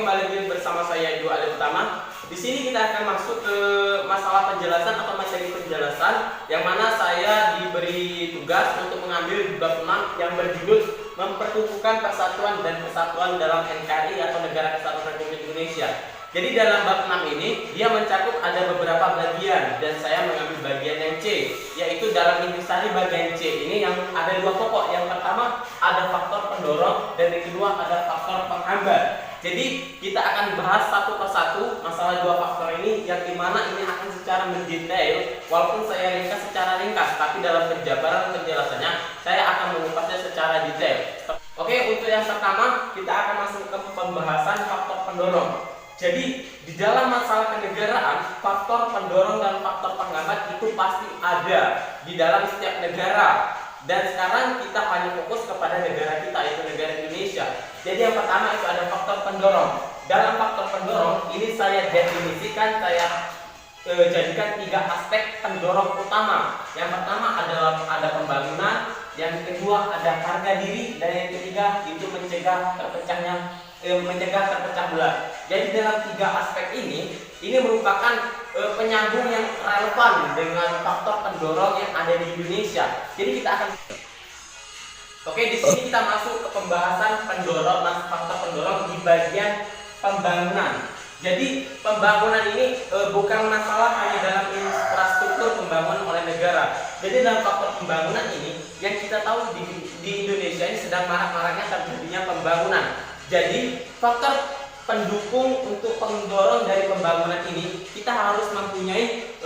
kembali lagi bersama saya Edo Ali Utama. Di sini kita akan masuk ke masalah penjelasan atau materi penjelasan yang mana saya diberi tugas untuk mengambil bab 6 yang berjudul Memperkukuhkan Persatuan dan Kesatuan dalam NKRI atau Negara Kesatuan Republik Indonesia. Jadi dalam bab 6 ini dia mencakup ada beberapa bagian dan saya mengambil bagian yang C, yaitu dalam intisari bagian C ini yang ada dua pokok. Yang pertama ada faktor pendorong dan yang kedua ada faktor penghambat. Jadi kita akan bahas satu persatu masalah dua faktor ini yang dimana ini akan secara mendetail, walaupun saya ringkas secara ringkas, tapi dalam penjabaran penjelasannya saya akan mengupasnya secara detail. Oke, untuk yang pertama kita akan masuk ke pembahasan faktor pendorong. Jadi di dalam masalah kenegaraan, faktor pendorong dan faktor penghambat itu pasti ada di dalam setiap negara. Dan sekarang kita hanya fokus kepada negara kita, yaitu negara Indonesia. Jadi yang pertama itu ada faktor pendorong. Dalam faktor pendorong ini saya definisikan, saya jadikan tiga aspek pendorong utama. Yang pertama adalah ada pembangunan, yang kedua ada harga diri, dan yang ketiga itu mencegah terpecah belah. Jadi dalam tiga aspek ini merupakan penyambung yang relevan dengan faktor pendorong yang ada di Indonesia. Jadi kita akan di sini kita masuk ke pembahasan pendorong, faktor pendorong di bagian pembangunan. Jadi pembangunan ini bukan masalah hanya dalam infrastruktur pembangunan oleh negara. Jadi dalam faktor pembangunan ini yang kita tahu di Indonesia ini sedang marak-maraknya terjadinya pembangunan. Jadi faktor pendukung untuk pendorong dari pembangunan ini kita harus mempunyai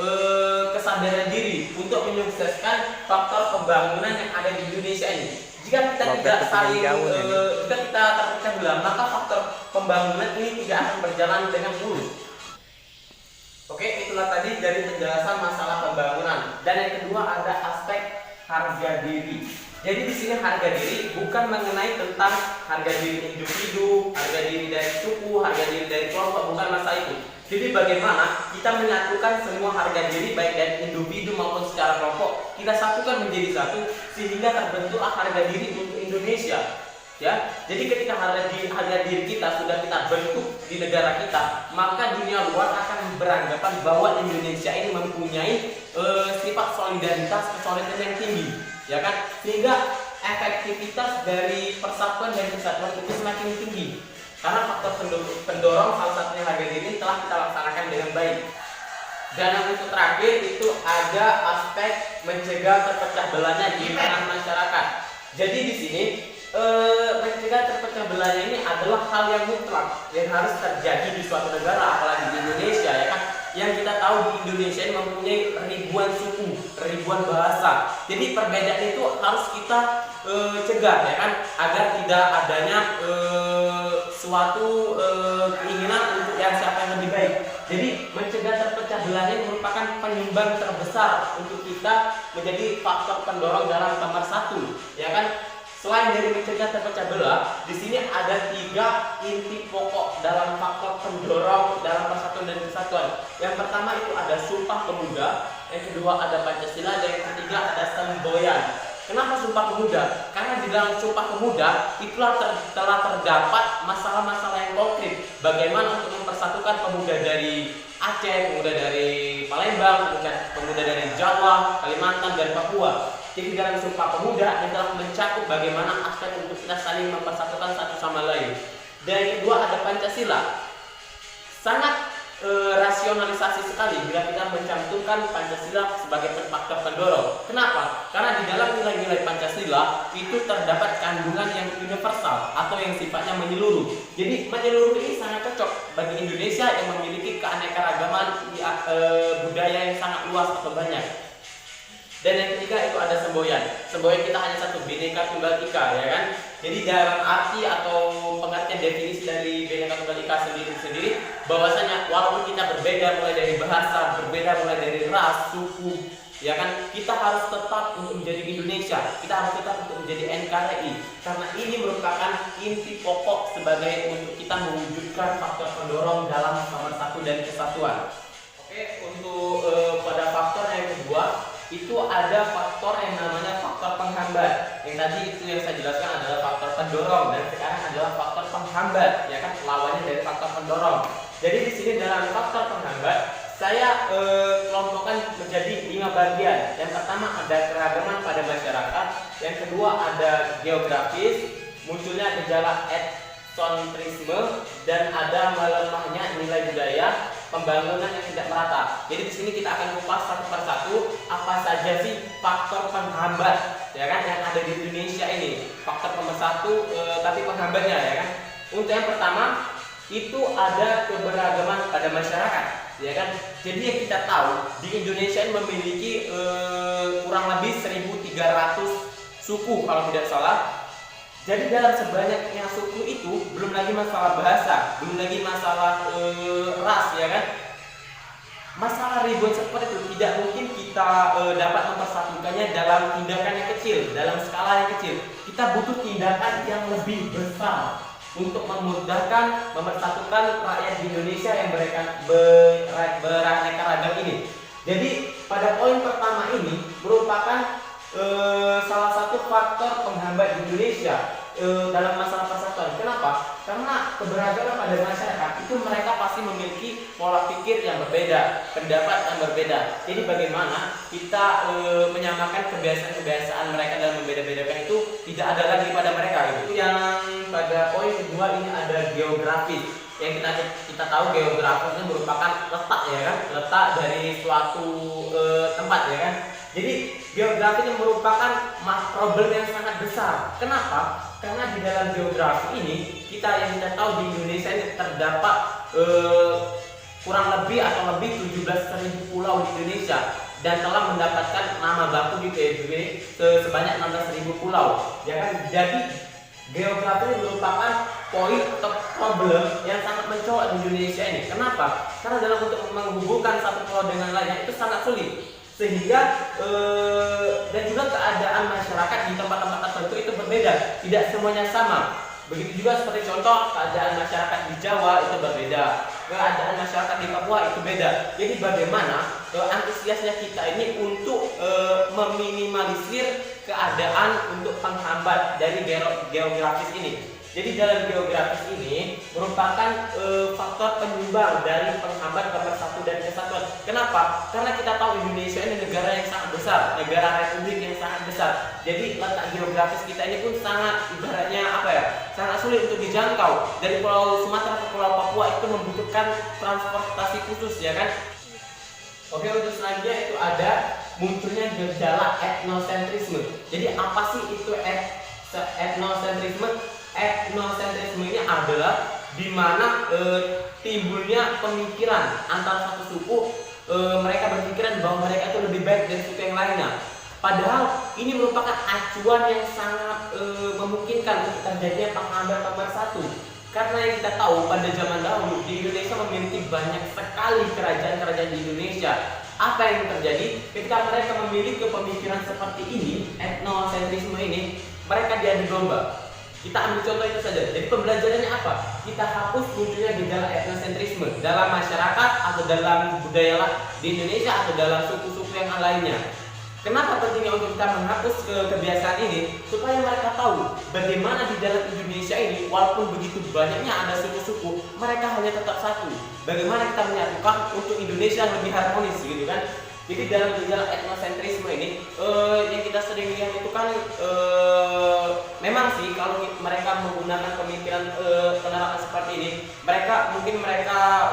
kesadaran diri untuk menyukseskan faktor pembangunan yang ada di Indonesia ini. Jika kita tidak saling jika kita terpecah belah, maka faktor pembangunan ini tidak akan berjalan dengan mulus. Oke, itulah tadi dari penjelasan masalah pembangunan. Dan yang kedua ada aspek harga diri. Jadi di sini harga diri bukan mengenai tentang harga diri individu, harga diri dari suku, harga diri dari kelompok, bukan masalah itu. Jadi bagaimana kita menyatukan semua harga diri baik dari individu maupun secara kelompok, kita satukan menjadi satu sehingga terbentuklah harga diri untuk Indonesia. Ya, jadi ketika harga diri kita sudah kita bentuk di negara kita, maka dunia luar akan beranggapan bahwa Indonesia ini mempunyai sifat solidaritas, kesolidaritan yang tinggi, ya kan? Sehingga efektivitas dari persatuan dan kesatuan itu semakin tinggi. Karena faktor pendorong salah satunya harga diri telah kita laksanakan dengan baik. Dan yang untuk terakhir itu ada aspek mencegah terpecah belahnya di tengah masyarakat. Jadi di sini mencegah terpecah belahnya ini adalah hal yang mutlak yang harus terjadi di suatu negara, apalagi di Indonesia, ya kan? Yang kita tahu di Indonesia ini mempunyai ribuan suku, ribuan bahasa. Jadi perbedaan itu harus kita cegah, ya kan, agar tidak adanya suatu keinginan untuk yang siapa yang lebih baik. Jadi mencegah terpecah belah ini merupakan penyumbang terbesar untuk kita menjadi faktor pendorong dalam pemersatu, ya kan? Selain dari mencegah terpecah belah, di sini ada tiga inti pokok dalam faktor pendorong dalam persatuan dan kesatuan. Yang pertama itu ada Sumpah Pemuda, yang kedua ada Pancasila, dan yang ketiga ada semboyan. Kenapa Sumpah Pemuda? Karena di dalam Sumpah Pemuda itulah telah terdapat masalah-masalah yang konkret. Bagaimana untuk mempersatukan pemuda dari Aceh, pemuda dari Palembang, pemuda dari Jawa, Kalimantan, dan Papua. Jadi dalam Sumpah Pemuda ini telah mencakup bagaimana aspek untuk kita saling mempersatukan satu sama lain. Dan yang kedua ada Pancasila. Sangat rasionalisasi sekali bila kita mencantumkan Pancasila sebagai faktor pendorong. Kenapa? Karena di dalam nilai-nilai Pancasila itu terdapat kandungan yang universal atau yang sifatnya menyeluruh. Jadi menyeluruh ini sangat cocok bagi Indonesia yang memiliki keanekaragaman budaya yang sangat luas atau banyak. Dan yang ketiga itu ada semboyan. Semboyan kita hanya satu, Bhinneka Tunggal Ika, ya kan? Jadi dalam arti atau pengertian definisi dari Bhinneka Tunggal Ika sendiri bahwasanya walaupun kita berbeda mulai dari bahasa, berbeda mulai dari ras, suku, ya kan? Kita harus tetap untuk menjadi Indonesia. Kita harus tetap untuk menjadi NKRI. Karena ini merupakan inti pokok sebagai untuk kita mewujudkan faktor pendorong dalam pemersatu dan kesatuan. Oke, untuk pada faktor yang kedua itu ada faktor yang namanya faktor faktor penghambat. Yang tadi itu yang saya jelaskan adalah faktor pendorong, dan sekarang adalah faktor penghambat, ya kan, lawannya dari faktor pendorong. Jadi di sini dalam faktor penghambat saya kelompokkan menjadi 5 bagian. Yang pertama ada keragaman pada masyarakat, yang kedua ada geografis, munculnya gejala etnosentrisme, dan ada melemahnya nilai budaya, pembangunan yang tidak merata. Jadi di sini kita akan kupas satu persatu apa saja sih faktor penghambat, ya kan, yang ada di Indonesia ini. Faktor nomor satu, tapi penghambatnya, ya kan. Untuk yang pertama itu ada keberagaman pada masyarakat, ya kan. Jadi yang kita tahu di Indonesia ini memiliki kurang lebih 1.300 suku kalau tidak salah. Jadi dalam sebanyaknya suku itu belum lagi masalah bahasa, belum lagi masalah ras, ya kan. Masalah ribuan seperti itu tidak mungkin kita dapat mempersatukannya dalam tindakan yang kecil, dalam skala yang kecil. Kita butuh tindakan yang lebih besar untuk memudahkan mempersatukan rakyat di Indonesia yang beraneka ragam ini. Jadi pada poin pertama ini merupakan salah satu faktor penghambat di Indonesia dalam masalah persatuan. Kenapa? Karena keberagaman pada masyarakat itu mereka pasti memiliki pola pikir yang berbeda, pendapat yang berbeda. Jadi bagaimana kita menyamakan kebiasaan-kebiasaan mereka dalam membeda-bedakan itu tidak ada lagi pada mereka. Itu yang pada poin kedua ini ada geografis. Yang kita tahu geografis itu merupakan letak, ya kan, letak dari suatu tempat, ya kan. Jadi geografi ini merupakan problem yang sangat besar. Kenapa? Karena di dalam geografi ini yang kita tahu di Indonesia ini terdapat kurang lebih atau lebih 17.000 pulau di Indonesia dan telah mendapatkan nama baku di PBB sebanyak 16.000 pulau. Ya kan? Jadi geografi ini merupakan poin atau problem yang sangat mencolok di Indonesia ini. Kenapa? Karena dalam untuk menghubungkan satu pulau dengan lainnya itu sangat sulit. Sehingga dan juga keadaan masyarakat di tempat-tempat tertentu itu berbeda, tidak semuanya sama. Begitu juga seperti contoh keadaan masyarakat di Jawa itu berbeda, keadaan masyarakat di Papua itu beda. Jadi bagaimana antusiasnya kita ini untuk meminimalisir keadaan untuk penghambat dari geografis ini. Jadi dalam geografis ini merupakan faktor penyumbang dari penghambat pemersatu dan kesatuan. Kenapa? Karena kita tahu Indonesia ini negara yang sangat besar, negara republik yang sangat besar. Jadi letak geografis kita ini pun sangat ibaratnya sangat sulit untuk dijangkau. Dari Pulau Sumatera ke Pulau Papua itu membutuhkan transportasi khusus, ya kan? Oke, untuk selanjutnya itu ada munculnya gejala etnosentrisme. Jadi apa sih itu etnosentrisme? Etnosentrisme ini adalah di mana timbulnya pemikiran antara satu suku, mereka berpikiran bahwa mereka itu lebih baik dari suku yang lainnya. Padahal ini merupakan acuan yang sangat memungkinkan untuk terjadinya penghambat pemersatu. Karena yang kita tahu pada zaman dahulu di Indonesia memiliki banyak sekali kerajaan-kerajaan di Indonesia. Apa yang terjadi ketika mereka memiliki pemikiran seperti ini, etnosentrisme ini, mereka diadu domba. Kita ambil contoh itu saja. Jadi pembelajarannya apa? Kita hapus munculnya gejala etnosentrisme dalam masyarakat atau dalam budaya di Indonesia atau dalam suku-suku yang lainnya. Kenapa pentingnya untuk kita menghapus kebiasaan ini? Supaya mereka tahu bagaimana di dalam Indonesia ini walaupun begitu banyaknya ada suku-suku, mereka hanya tetap satu. Bagaimana kita menyatukan untuk Indonesia yang lebih harmonis, gitu kan? Jadi dalam gejala etnosentrisme ini yang kita sering lihat itu kan memang sih kalau mereka menggunakan pemikiran penerapan seperti ini, mereka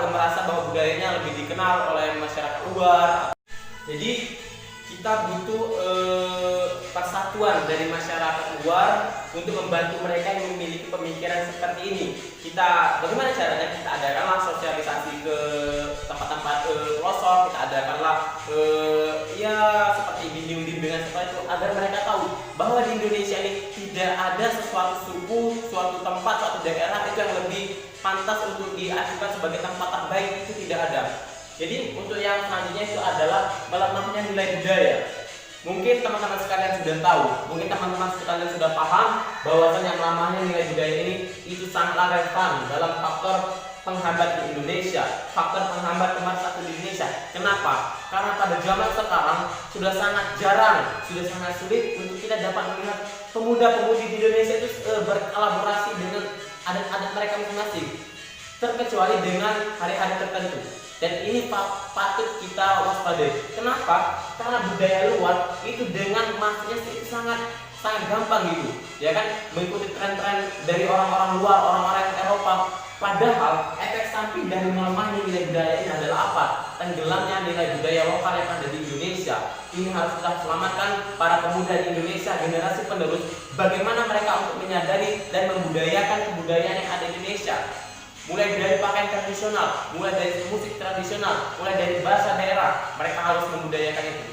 merasa bahwa budayanya lebih dikenal oleh masyarakat luar. Jadi kita butuh persatuan dari masyarakat luar untuk membantu mereka yang memiliki pemikiran seperti ini. Bagaimana caranya? Kita adakanlah sosialisasi ke tempat-tempat pelosok, kita adakanlah seperti bimbingan seperti itu agar mereka tahu bahwa di Indonesia ini tidak ada sesuatu suku, suatu tempat, suatu daerah itu yang lebih pantas untuk diajukan sebagai tempat terbaik, itu tidak ada. Jadi untuk yang selanjutnya itu adalah melemahnya nilai budaya. Mungkin teman-teman sekalian sudah tahu, mungkin teman-teman sekalian sudah paham bahwasanya melemahnya nilai budaya ini itu sangatlah relevan dalam faktor penghambat di Indonesia, faktor penghambat pemersatu di Indonesia. Kenapa? Karena pada zaman sekarang sudah sangat jarang, sudah sangat sulit untuk kita dapat melihat pemuda-pemudi di Indonesia itu berkolaborasi dengan adat-adat mereka masing-masing, terkecuali dengan hari-hari tertentu. Dan ini patut kita waspadai. Kenapa? Karena budaya luar itu dengan masnya itu sangat gampang gitu, ya kan, mengikuti tren-tren dari orang-orang luar, orang-orang Eropa. Padahal efek samping dari melemahnya nilai budaya ini adalah apa? Tenggelamnya nilai budaya lokal yang ada di Indonesia. Ini harus kita selamatkan para pemuda di Indonesia, generasi penerus. Bagaimana mereka untuk menyadari dan membudayakan kebudayaan yang ada di Indonesia. Mulai dari pakaian tradisional, mulai dari musik tradisional, mulai dari bahasa daerah, mereka harus membudayakan itu.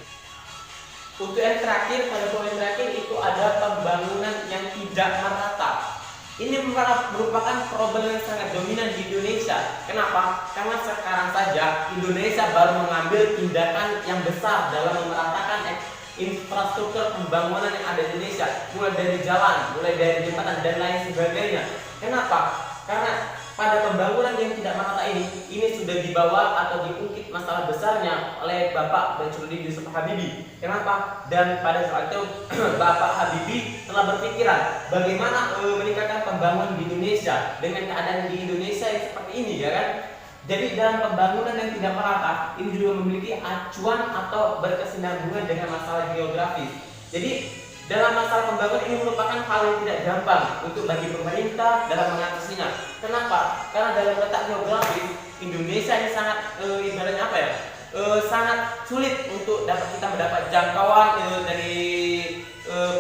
Untuk yang terakhir, pada poin terakhir itu ada pembangunan yang tidak merata. Ini merupakan problem yang sangat dominan di Indonesia. Kenapa? Karena sekarang saja Indonesia baru mengambil tindakan yang besar dalam memeratakan infrastruktur pembangunan yang ada di Indonesia, mulai dari jalan, mulai dari jembatan dan lain sebagainya. Kenapa? Karena pada pembangunan yang tidak merata ini sudah dibawa atau diungkit masalah besarnya oleh Bapak Bancurudi Yusuf Habibie. Kenapa? Dan pada saat itu Bapak Habibie telah berpikiran bagaimana meningkatkan pembangunan di Indonesia dengan keadaan di Indonesia yang seperti ini, ya kan? Jadi dalam pembangunan yang tidak merata ini juga memiliki acuan atau berkesinambungan dengan masalah geografis. Jadi dalam masalah pembangunan ini merupakan hal yang tidak gampang untuk bagi pemerintah dalam mengatasinya. Kenapa? Karena dalam letak geografis Indonesia ini sangat ibaratnya apa ya? Sangat sulit untuk kita mendapat jangkauan dari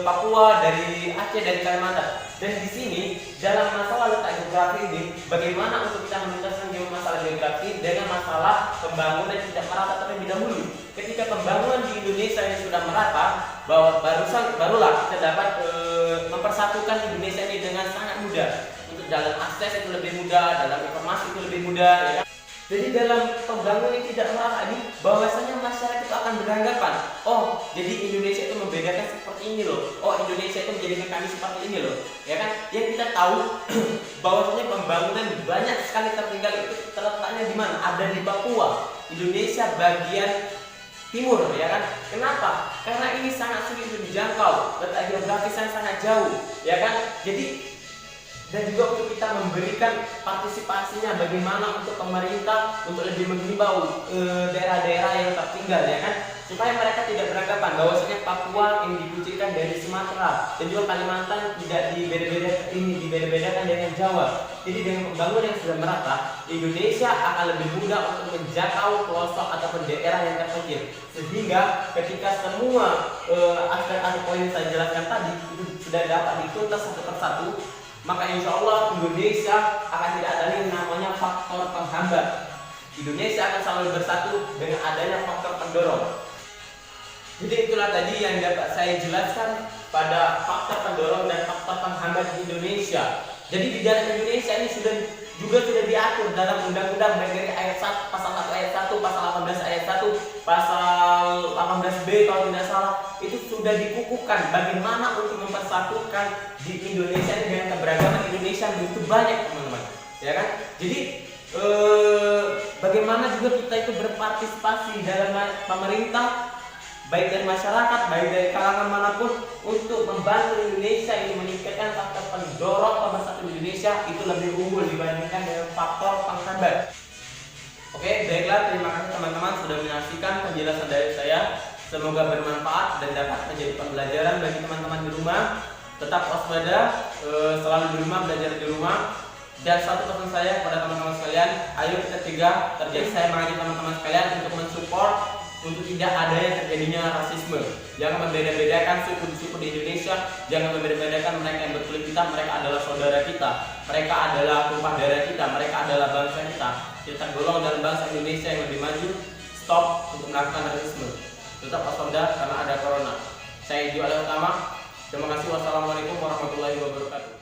Papua, dari Aceh, dari Kalimantan. Dan di sini dalam masalah letak geografi ini, bagaimana untuk kita menuntaskan masalah geografi dengan masalah pembangunan yang tidak merata terlebih dahulu. Ketika pembangunan di Indonesia ini sudah merata, barulah kita dapat mempersatukan Indonesia ini dengan sangat mudah. Untuk jalan akses itu lebih mudah, dalam informasi itu lebih mudah, ya kan? Jadi dalam pembangunan yang tidak merata ini, bahwasanya masyarakat itu akan beranggapan, oh jadi Indonesia itu membedakan seperti ini loh, oh Indonesia itu menjadikan kami seperti ini loh, ya kan? Yang kita tahu bahwasanya pembangunan banyak sekali tertinggal itu terletaknya di mana? Ada di Papua, Indonesia bagian timur, ya kan? Kenapa? Karena ini sangat sulit untuk dijangkau, letak geografisnya sangat jauh, ya kan? Jadi dan juga untuk kita memberikan partisipasinya bagaimana untuk pemerintah untuk lebih menghimbau daerah-daerah yang tertinggal, ya kan, supaya mereka tidak beranggapan bahwasanya Papua yang dikucilkan dari Sumatera dan juga Kalimantan tidak dibeda-bedakan dengan Jawa. Jadi dengan pembangunan yang sudah merata, Indonesia akan lebih mudah untuk menjangkau pelosok ataupun daerah yang terpencil, sehingga ketika semua aspek-aspek poin yang saya jelaskan tadi itu sudah dapat dituntas satu persatu, maka insya Allah Indonesia akan tidak ada yang namanya faktor penghambat. Indonesia akan selalu bersatu dengan adanya faktor pendorong. Jadi itulah tadi yang dapat saya jelaskan pada faktor pendorong dan faktor penghambat di Indonesia. Jadi di dalam Indonesia ini sudah diatur dalam undang-undang baik dari ayat 1, pasal 1 ayat 1, pasal 18 ayat 1, pasal 18B kalau tidak salah, itu sudah dikukuhkan bagaimana untuk mempersatukan di Indonesia ini dengan keberagaman Indonesia yang begitu banyak, teman-teman, ya kan? Jadi bagaimana juga kita itu berpartisipasi dalam pemerintah, baik dari masyarakat, baik dari kalangan manapun, untuk membantu Indonesia ini meningkatkan faktor pendorong pemersatu Indonesia itu lebih unggul dibandingkan dengan faktor penghambat. Oke, baiklah, terima kasih teman-teman sudah menyaksikan penjelasan dari saya. Semoga bermanfaat dan dapat menjadi pembelajaran bagi teman-teman di rumah. Tetap waspada, selalu di rumah, belajar di rumah. Dan satu pesan saya kepada teman-teman sekalian, ayo kita cegah terjadi, saya mengajak teman-teman sekalian untuk mensupport untuk tidak adanya terjadinya rasisme. Jangan membeda-bedakan suku-suku di Indonesia, jangan membeda-bedakan mereka yang berkulit hitam, mereka adalah saudara kita, mereka adalah tumpah darah kita, mereka adalah bangsa kita. Kita tergolong dalam bangsa Indonesia yang lebih maju. Stop untuk melakukan rasisme. Tetap waspada karena ada corona. Saya Dio Utama. Terima kasih. Wassalamualaikum warahmatullahi wabarakatuh.